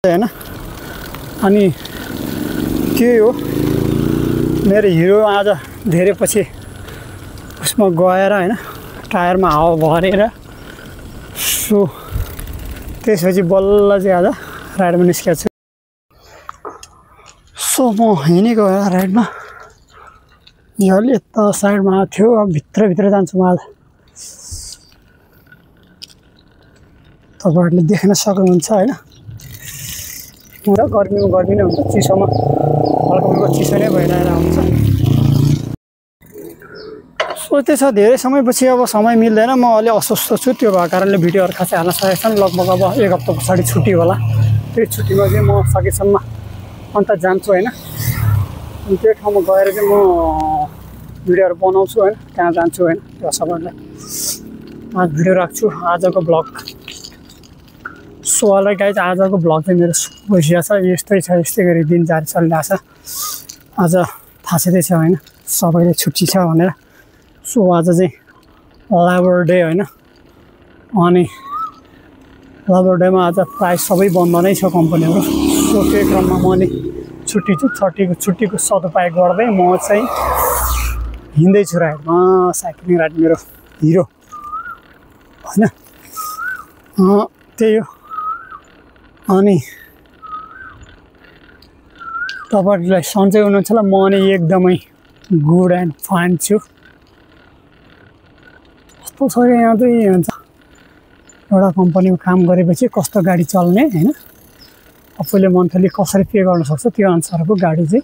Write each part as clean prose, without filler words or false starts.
हैन अनि त्यही हो मेरो हिरो आज धेरै पछि उसमा गएर हैन टायरमा हावा भरेर सो त्यसपछि बल्ल चाहिँ आज राइडमा निस्केको छु। सो म हिँडेको राइडमा यहाँले यता साइडमा थियो अब भित्र जान्छु म आज। तपाईहरुले देख्न सक्नुहुन्छ हैन पुरा गर्मी नै हुन्छ चिसोमा हल्का चिसो नै भइरहेर आउँछ। सो त्यसो धेरै समयपछि अब समय मिल्दैन म अलि अस्वस्थ छु त्यो भएको कारणले भिडियोहरु खासै हाल्न सकेको छैन। लगभग अब एक हप्ता पछाडी छुट्टी होला त्यो छुट्टीमा चाहिँ म सकेसम्म अन्त जान्छु हैन अनि त्यो ठाउँमा गएर चाहिँ म भिडियोहरु बनाउँछु हैन त्यहाँ जान्छु हैन त्यो सबैलाई आज भिडियो राख्छु आजको ब्लग। सो अलि गाइज आजको ब्लग चाहिँ मेरो भइसकेको छ यस्तै गरी दिन जारी चलिरहेछ। आज थाहा छँदै छ हैन सबैले छुट्टी छ भनेर। सो आज चाहिँ लेबर डे हैन अनि लेबर डेमा आज प्राय सबै बन्द नै छ कम्पनीहरु। सो त्यो क्रममा म नि छुट्टीको सदुपयोग गर्दै म चाहिँ हिँड्दै छु राइडमा साइक्लिङ राइड मेरो हिरो हैन त्यही हो। अनि तपाईहरुलाई सन्चै हुनुहुन्छ होला म नि एकदमै गुड एन्ड फाइन छु। कस्तो छ यहाँ चाहिँ हुन्छ एउटा कम्पनीमा काम गरेपछि कस्तो गाडी चल्ने हैन आफूले मन्थली कसरी पे गर्न सक्छ त्यो अनुसारको गाडी चाहिँ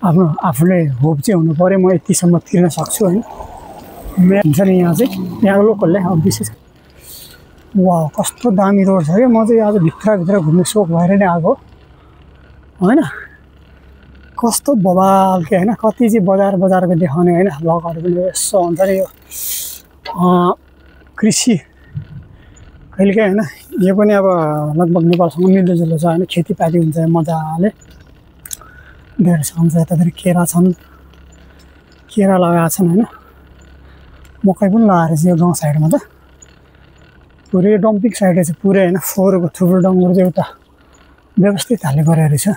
आफूले होप चाहिँ हुनु पर्यो म यतिसम्म तिर्न सक्छु हैन हुन्छ नि यहाँ चाहिँ यहाँ लोकलले अब विशेष वाह कस्तो दामी रोड छ के। म चाहिँ आज भित्र घुम्ने सोख भएर नै आएको हैन कस्तो बवाल के हैन कति चाहिँ बजारको देखाउने हैन ब्लगहरु पनि यसो हुन्छ नि यो कृषि कहिलेकै हैन यो पनि अब लगभग नेपालसँग मिल्दोजुल्दो छ हैन खेतीपाती हुन्छ मजाले धेरै हुन्छ यतातिर केरा छन् केरा लगाएको छन् हैन मकै पनि लगाएर चाहिँ यो गाउँ साइडमा त पुरै डम्पिङ साइड चाहिँ पुरै हैन फोहोरको थुप्रो डङ्गुर चाहिँ उता व्यवस्थित हाल्ने गरेर रहेछ।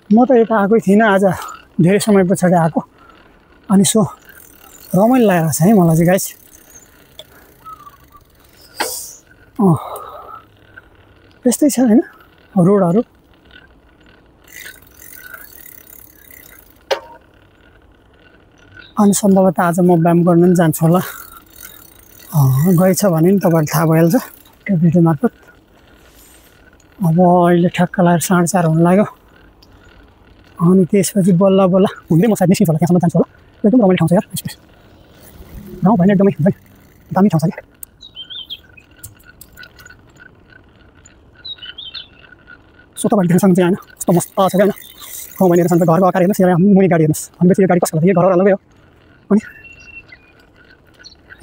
म त यता आएकै थिइनँ आज धेरै समय पछाडि आएको अनि सो रमाइलो लागेको छ है मलाई चाहिँ गाइस। त्यस्तै छ हैन रोडहरु अनि सम्भवतः आज म व्यायाम गर्न पनि जान्छु होला गएछ भने नि तपाईहरुलाई थाहा भइहाल्छ त्यो भिडियो मार्फत। अब अहिले ठ्याक्क लागेर 4:30 हुन लाग्यो अनि त्यसपछि बल्ल हुँदै म सायद निस्किन्छ होला त्यहाँसम्म जान्छु होला। एकदम रमाइलो ठाउँ छ यार स्पेस गाउँ भएन एकदमै हुन्छ दामी ठाउँ छ क्या। सो तपाईहरु देख्न सक्नुहुन्छ हैन कस्तो मस्त छ क्या हैन गाउँ भएन हेर्नुहुन्छ घरको आकार हेर्नुहोस् यहाँ मुनि गाडी हेर्नुहोस् भनेपछि यो गाडी कसको हो यो घर अलगै हो अनि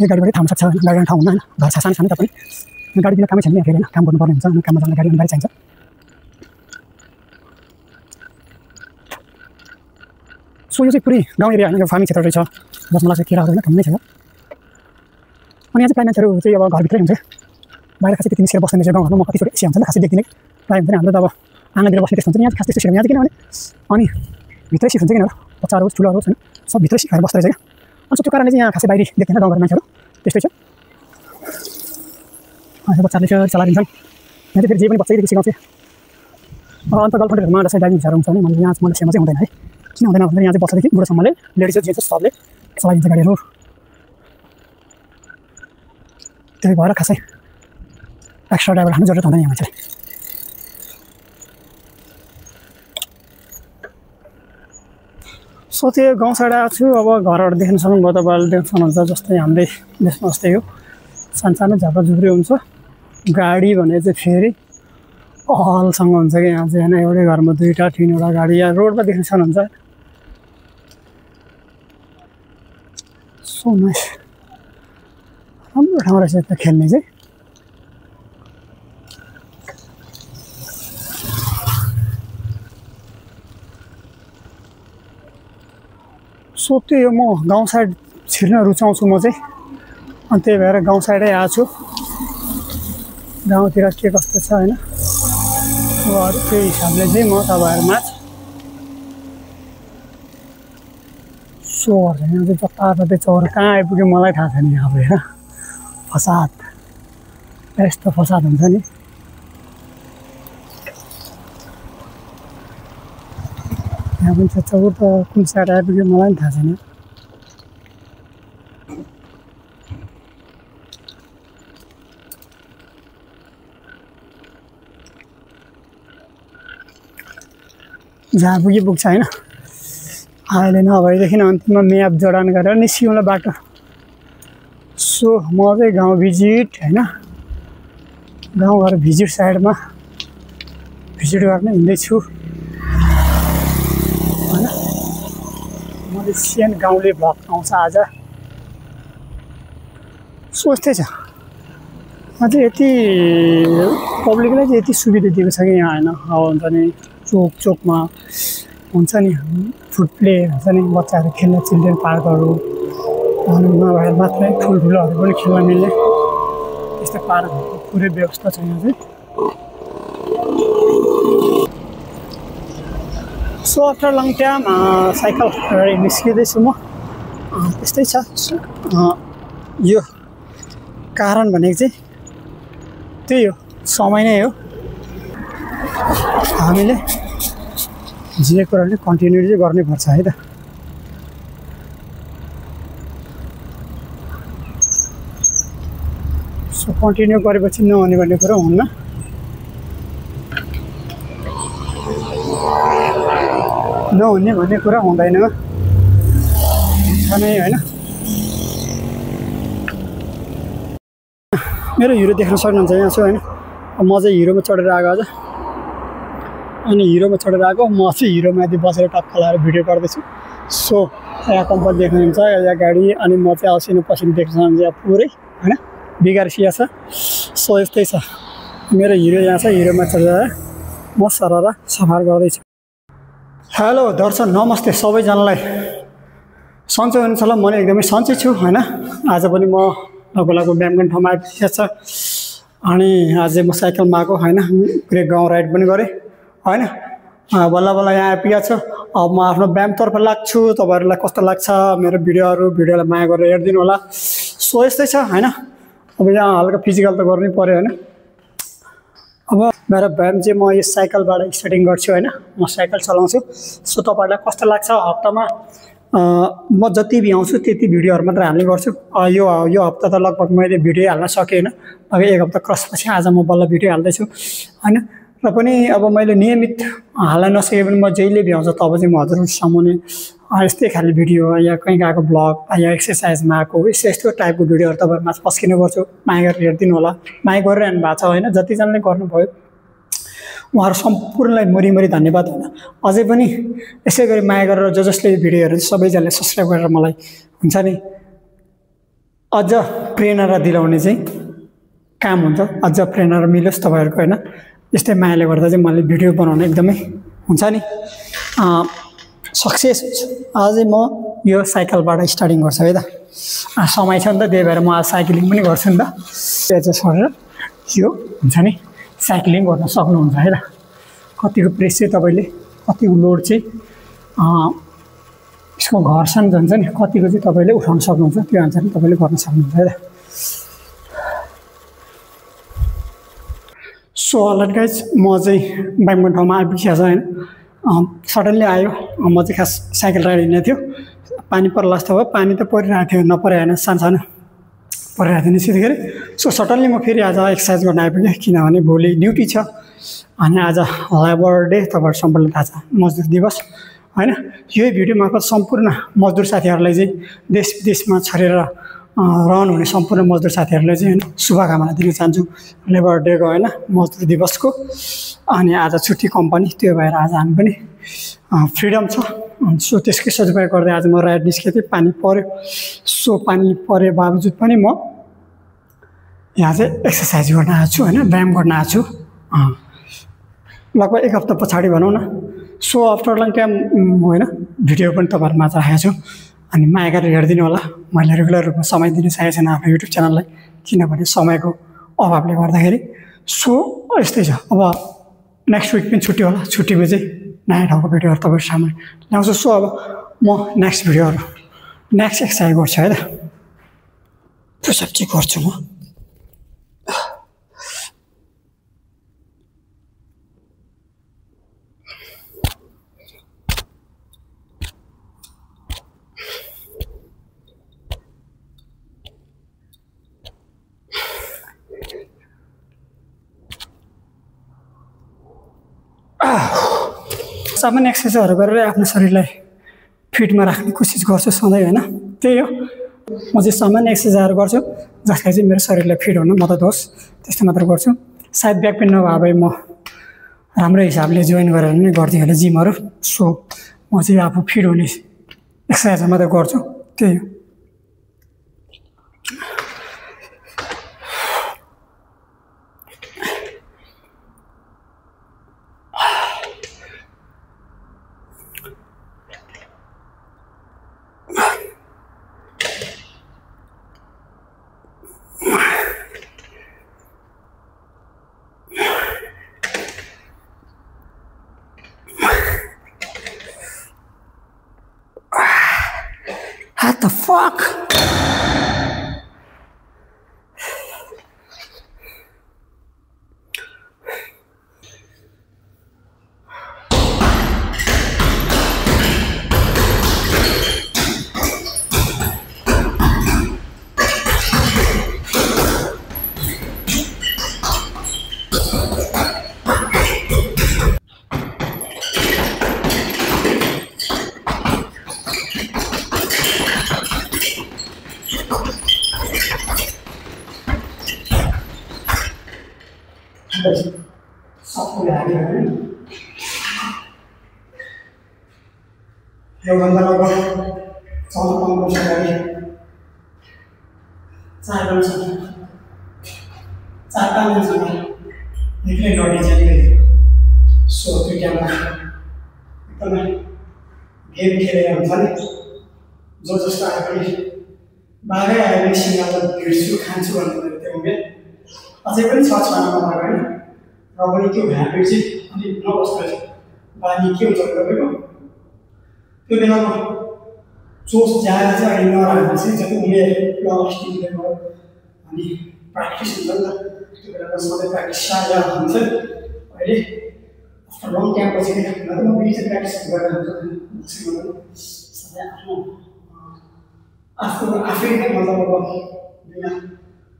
यो गाडीबाटै थाहा सक्छ गाडी ठाउँ हुन्न हैन घर छ सानो त पनि गाडी बिना कामै छैन यहाँ फेरि हैन काम गर्नुपर्ने हुन्छ अनि काममा जाँदा गाडी चाहिन्छ। सो यो चाहिँ पुरै गाउँ एरिया हैन यो फार्मिङ क्षेत्र रहेछ जसमा लाग्छ केराहरु हैन ठम्मै छ अनि यहाँ चाहिँ प्राय मान्छेहरु चाहिँ अब घरभित्रै हुन्छ बाहिर खासै त्यति निस्केर बस्दैन रहेछ गाउँघरमा म कतिचोटि एसिया हुन्छ खासै देख्दिनँ प्राय हुन्छ नि हाम्रो त अब आँगनतिर बस्ने त्यस्तो हुन्छ यहाँ खास त्यस्तो छैन यहाँ चाहिँ किनभने अनि भित्रै सिफ्ट हुन्छ किन बच्चाहरु ठुलोहरु छैन सब भित्रै सिकाएर बस्दै रहेछ क्या अनि त्यो कारणले चाहिँ यहाँ खासै बाहिरी देख्दैन गाउँघर मान्छेहरु त्यस्तै छ। अनि बच्चाले चलाइदिन्छन् यहाँ चाहिँ फेरि जे पनि बच्चैदेखि सिकाउँछ अब अन्त गर्लफ्रेन्डहरुमा जस्तै ड्राइभिङहरू हुन्छ भने मैले यहाँ मलेसियामा चाहिँ हुँदैन है किन हुँदैन भन्दा यहाँ चाहिँ बच्चादेखि बुढोसम्मले लेडिज जेन्ट्स सबले चलाइदिन्छ गाडीहरु त्यही भएर खासै एक्स्ट्रा ड्राइभर हाल्नु जरुरत हुँदैन यहाँ मान्छेले। सो त्यो गाउँ साइड आएको छु अब घरहरु देख्न सक्नुभयो तपाईहरुले देख्न सक्नुहुन्छ जस्तै हाम्रै देशमा जस्तै हो सानो झापा झुप्री हुन्छ गाडी भने चाहिँ फेरि अहलसँग हुन्छ कि यहाँ चाहिँ हैन एउटै घरमा 2टा 3वटा गाडी यहाँ रोडमा देख्न सक्नुहुन्छ। सो नाइस राम्रो ठाउँ रहेछ यता खेल्ने चाहिँ सो त्यो म गाउँ साइड छिर्न रुचाउँछु म चाहिँ अनि त्यही भएर गाउँ साइडै आएको छु गाउँतिर के कस्तो छ हैन अरू त्यो हिसाबले चाहिँ म तपाईँहरूमा सो गर्छ यहाँ चाहिँ जताततै चौर कहाँ आइपुग्यो मलाई थाहा छैन यहाँ अब हेर फसाद यस्तो फसाद हुन्छ नि यहाँ पनि चौर त कुन साइड आइपुग्यो मलाई पनि थाहा छैन जहाँ पुगी पुग्छ होइन अहिले नभएदेखि अन्तिममा म्याप जडान गरेर निस्किउँला बाटो सो म चाहिँ गाउँ भिजिट होइन गाउँघर भिजिट साइडमा भिजिट गर्न हिँड्दैछु होइन मैले सेन गाउँले भ्लग आउँछ आज सोच्दै छ अझै यति पब्लिकलाई चाहिँ यति सुविधा दिएको छ कि यहाँ होइन अब हुन्छ नि चोक चोकमा हुन्छ नि फुड प्ले हुन्छ नि बच्चाहरू खेल्ने चिल्ड्रेन पार्कहरू नभएर मात्रै ठुल्ठुलोहरू पनि खेल्न मिल्ने त्यस्तै पार्कहरूको पुरै व्यवस्था छ यहाँ चाहिँ so after long time cycle निस्किँदैछु म त्यस्तै छ यो कारण भनेको चाहिँ त्यही हो समय नै हो हामीले जे कुराले कन्टिन्यू चाहिँ गर्नुपर्छ है त सो कन्टिन्यू गरेपछि नहुने भन्ने कुरा हुन्न नहुने भन्ने कुरा हुँदैन हुन्छ नै होइन मेरो हिरो देख्न सक्नुहुन्छ यहाँ छु होइन म चाहिँ हिरोमा चढेर आएको आज अनि हिरोमा चढेर आएको म चाहिँ हिरोमाथि बसेर टक्क लगाएर भिडियो गर्दैछु सो यहाँ कम्पनी देख्नुहुन्छ यहाँ गाडी अनि म चाहिँ असिनो पसिनो देख्न सक्नुहुन्छ यहाँ पुरै होइन बिगारसिया छ सो यस्तै छ मेरो हिरो यहाँ छ हिरोमा चढेर म सरर सफार गर्दैछु हेलो दर्शन नमस्ते सबैजनालाई सन्चै हुनुहुन्छ होला म एकदमै सन्चै छु होइन आज पनि म लगभग बिहान गर्ने ठाउँमा आइपुगेको छ अनि आज म साइकलमा आएको होइन पुरै गाउँ राइड पनि गरेँ होइन बल्ल बल्ल यहाँ आइपुगेको छु अब म आफ्नो व्यायामतर्फ लाग्छु तपाईँहरूलाई कस्तो लाग्छ मेरो भिडियोलाई माया गरेर हेरिदिनु होला सो यस्तै छ होइन अब यहाँ हल्का फिजिकल त गर्नै पऱ्यो होइन अब मेरो व्यायाम चाहिँ म यो साइकलबाट स्टार्टिङ गर्छु होइन म साइकल चलाउँछु सो तपाईँहरूलाई कस्तो लाग्छ हप्तामा म जति भ्याउँछु त्यति भिडियोहरू मात्र हाल्ने गर्छु यो हप्ता त लगभग मैले भिडियो हाल्न सकेन अब एक हप्ता क्रसपछि आज म बल्ल भिडियो हाल्दैछु होइन र पनि अब मैले नियमित हाल्न नसके पनि म जहिले भ्याउँछ तब चाहिँ म हजुरहरू सामुन्ने यस्तै खाले भिडियो या कहीँ गएको ब्लग या एक्सर्साइजमा आएको यस्तो टाइपको भिडियोहरू तपाईँहरूमा पस्किने गर्छु माया गरेर हेरिदिनु होला माया गरिरहनु भएको छ होइन जतिजनाले गर्नुभयो उहाँहरू सम्पूर्णलाई मरिमरि धन्यवाद होइन अझै पनि यसै गरी माया गरेर जसले भिडियो हेर्नु सबैजनाले सब्सक्राइब गरेर मलाई हुन्छ नि अझ प्रेरणा दिलाउने चाहिँ काम हुन्छ अझ प्रेरणा मिलोस् तपाईँहरूको होइन यस्तै मायाले गर्दा चाहिँ मैले भिडियो बनाउन एकदमै हुन्छ नि सक्सेस हुन्छ अझै म यो साइकलबाट स्टार्टिङ गर्छु है त समय छ नि त त्यही भएर म आज साइक्लिङ पनि गर्छु नि त एडजस्ट गरेर यो हुन्छ नि साइक्लिङ गर्न सक्नुहुन्छ है त कतिको प्रेस चाहिँ तपाईँले कतिको लोड चाहिँ यसको घर्षण भन्छ नि कतिको चाहिँ तपाईँले उठाउन सक्नुहुन्छ त्यो अनुसार तपाईँले गर्न सक्नुहुन्छ है त सो अलट गाइज म चाहिँ बाइकमा ठाउँमा आइपुगेको छ होइन सडनली आयो म चाहिँ खास साइकल राइड हिँड्ने थियो पानी पर्ला जस्तो भयो पानी त परिरहेको थियो नपरे होइन सानो परिरहेको थियो निस्किँदाखेरि सो सडनली म फेरि आज एक्सर्साइज गर्न आइपुगेँ किनभने भोलि ड्युटी छ अनि आज लेबर डे तपाईँहरू सम्पूर्ण थाहा छ मजदुर दिवस होइन यही भिडियो मार्फत सम्पूर्ण मजदुर साथीहरूलाई चाहिँ देश विदेशमा छरेर रहनुहुने सम्पूर्ण मजदुर साथीहरूलाई चाहिँ होइन शुभकामना दिन चाहन्छु लेबर डेको होइन मजदुर दिवसको अनि आज छुट्टी कम्पनी त्यो भएर आज हामी पनि फ्रिडम छ सो त्यसकै सजिलो गर्दै आज म राइड निस्केको थिएँ पानी पऱ्यो सो पानी परे बावजुद पनि म यहाँ चाहिँ एक्सर्साइज गर्न आएको छु होइन व्यायाम गर्न आएको छु लगभग एक हप्ता पछाडि भनौँ न सो आफ्टर लङ टाइम होइन भिडियो पनि तपाईँहरूमा राखेको छु अनि माया गरेर हेरिदिनु होला मैले रेगुलर रूपमा समय दिन सकेको छैन आफ्नो युट्युब च्यानललाई किनभने समयको अभावले गर्दाखेरि सो यस्तै छ अब नेक्स्ट विक पनि छुट्टी होला, छुट्टीपछि नयाँ ठाउँको भिडियोहरू तपाईँहरू सामने ल्याउँछु। सो अब म नेक्स्ट भिडियोहरू नेक्स्ट एक्सर्साइज गर्छु है त, पुसअप चाहिँ गर्छु म। सामान्य एक्सर्साइजहरू गरेर आफ्नो शरीरलाई फिटमा राख्ने कोसिस गर्छु सधैँ होइन। त्यही हो, म चाहिँ सामान्य एक्सर्साइजहरू गर्छु जसले चाहिँ मेरो शरीरलाई फिट हुन मद्दत होस्, त्यस्तो मात्र गर्छु। सायद ब्याक पेन नभए भए म राम्रो हिसाबले जोइन गरेर नै गर्थेँ होला जिमहरू। सो म चाहिँ आफू फिट हुने एक्सर्साइजहरू मात्रै गर्छु, त्यही हो। What the fuck? यो भन्दा लगभग 14-15 वर्ष अगाडि 4-5 दिनसम्म निक्लै लडिन्छ। सो त्यो टाइममा एकदमै गेम खेलेर हुन्छ नि, जो जस्तो आए पनि बाघै आयो भने सिङ्गालाई भिड्छु खान्छु भन्नु त्यो उमेर अझै पनि छ छानामा होइन। र पनि त्यो ह्याबिट चाहिँ अलिक नबस्दो बानी के हुन्छ तपाईँको त्यो बेलामा जोस जाएर चाहिँ अहिले नराख्नु चाहिँ जति उमेर प्लस टिमले भयो अनि प्र्याक्टिस हुन्छ नि त, त्यो बेलामा सधैँ प्र्याक्टिस साझा हुन्छ। अहिले आफ्टर लङ टाइमपछि म बिच प्र्याक्टिस गरेर हुन्छ सधैँ आफै मतलब अब बिना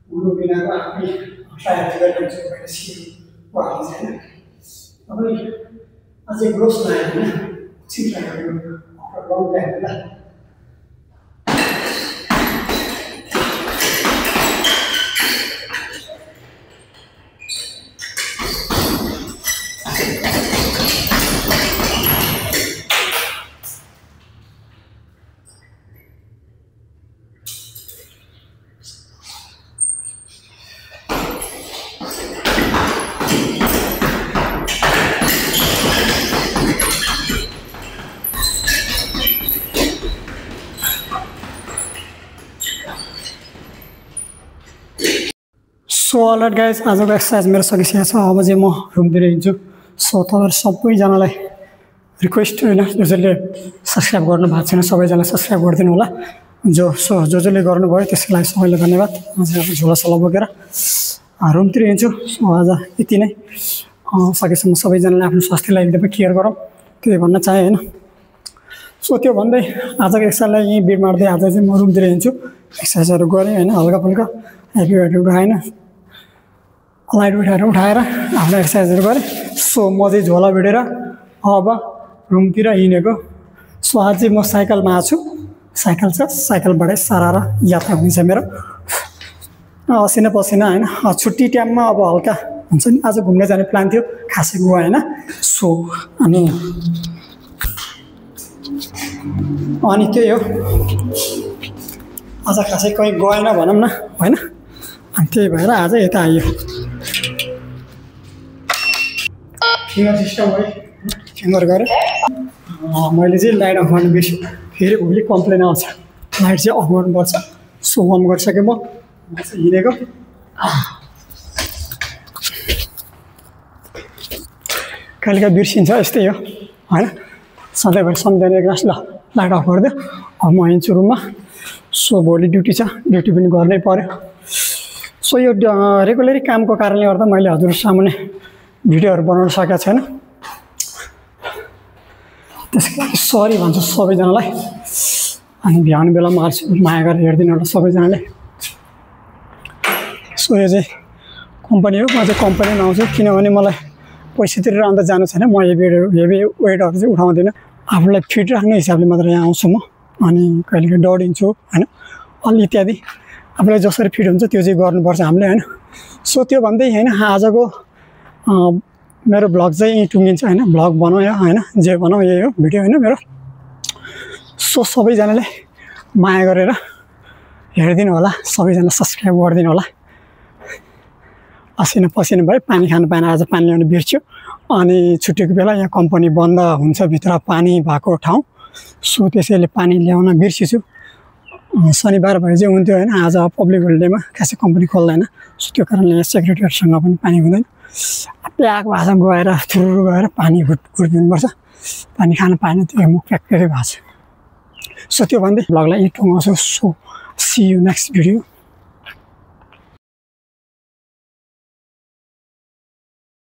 गुरु बिनाको आफै ट्राई गरिरहन्छु भनेर सिकेको हाल्छ होइन। अब अझै ग्रोथ लाग्यो होइन, ठिक लाग्यो आफ्टर लङ टाइम होला। सो अलराइट गाइज, आजको एक्सर्साइज मेरो सकिसकेको छ। अब चाहिँ म रुमतिर हिँड्छु। सो तपाईँहरू सबैजनालाई रिक्वेस्ट होइन, जसले सब्सक्राइब गर्नु भएको छैन सबैजनालाई सब्सक्राइब गरिदिनु होला। जसले गर्नुभयो त्यसलाई सबैलाई धन्यवाद। म चाहिँ अब झोलासोला बोकेर रुमतिर हिँड्छु। सो आज यति नै, सकेसम्म सबैजनाले आफ्नो स्वास्थ्यलाई एकदमै केयर गरौँ, त्यही भन्न चाहेँ होइन। सो त्यो भन्दै आजको एक्सर्साइजलाई यहीँ बिट मार्दै आज चाहिँ म रुमतिर हिँड्छु। एक्सर्साइजहरू गरेँ होइन, हल्का फुल्का हेभीहरू उठाएन, लाइट उठाएर आफ्नो एक्सर्साइजहरू गरेँ। सो म चाहिँ झोला भिडेर अब रुमतिर हिँडेको। सो आज चाहिँ म साइकलमा आएको छु, साइकल छ, साइकलबाटै सारा यात्रा हुनेछ मेरो। असिना पसिना होइन, छुट्टी टाइममा अब हल्का हुन्छ नि। आज घुम्न जाने प्लान थियो खासै गोवा होइन। सो अनि त्यही हो, आज खासै कहीँ गएन भनौँ न होइन। अनि त्यही भएर आज यता आइयो। फिङ्गर सिस्टम है, फिङ्गर गरेँ मैले चाहिँ लाइट अफ गर्नु बिर्सेँ। फेरि भोलि कम्प्लेन आउँछ, लाइट चाहिँ अफ गर्नुपर्छ। सो अन गरिसकेँ म चाहिँ हिँडेको। कहिलेकाहीँ बिर्सिन्छ यस्तै हो होइन सधैँभरि सम्झँदैन एक ग्लास ल लाइट अफ गरिदियो अब म हिँड्छु रुममा सो भोलि ड्युटी छ ड्युटी पनि गर्नै पर्यो सो यो रेगुलरी कामको कारणले गर्दा मैले हजुर सामुन्ने भिडियोहरू बनाउन सकेको छैन त्यसको लागि सरी भन्छु सबैजनालाई अनि भ्याउने बेलामा आल्छु माया गरेर हेरिदिनु होला सबैजनाले सो यो चाहिँ कम्पनी हो म चाहिँ कम्पनीमा आउँछु किनभने मलाई पैसा तिरेर अन्त जानु छैन म हेभी वेटहरू चाहिँ उठाउँदिनँ आफूलाई फिट राख्ने हिसाबले मात्र यहाँ आउँछु म अनि कहिलेकाहीँ दौडिन्छु होइन अलि इत्यादि आफूलाई जसरी फिट हुन्छ त्यो चाहिँ गर्नुपर्छ हामीले होइन सो त्यो भन्दै होइन आजको मेरो भ्लग चाहिँ यहीँ टुङ्गिन्छ होइन भ्लग बनायो होइन जे बनाऊ यही हो भिडियो होइन मेरो सो सबैजनाले माया गरेर हेरिदिनु होला सबैजना सब्सक्राइब गरिदिनु होला असिना पसिना भयो पानी खानु पाएन आज पानी ल्याउनु बिर्स्यो अनि छुट्टीको बेला यहाँ कम्पनी बन्द हुन्छ भित्र पानी भएको ठाउँ सो त्यसैले पानी ल्याउन बिर्सिछु शनिबार भए चाहिँ हुन्थ्यो होइन आज पब्लिक होलिडेमा खासै कम्पनी खोल्दैन सो त्यो कारणले यहाँ सेक्रेटरीसँग पनि पानी हुँदैन प्याक भाषा गएर थुरु गएर पानी घुटिदिनुपर्छ पानी खानु पाएन त्यो मुख प्याक्कै भएको छ सो त्यो भन्दै भ्लगलाई यहीँ टुङ्गाउँछु so see you next video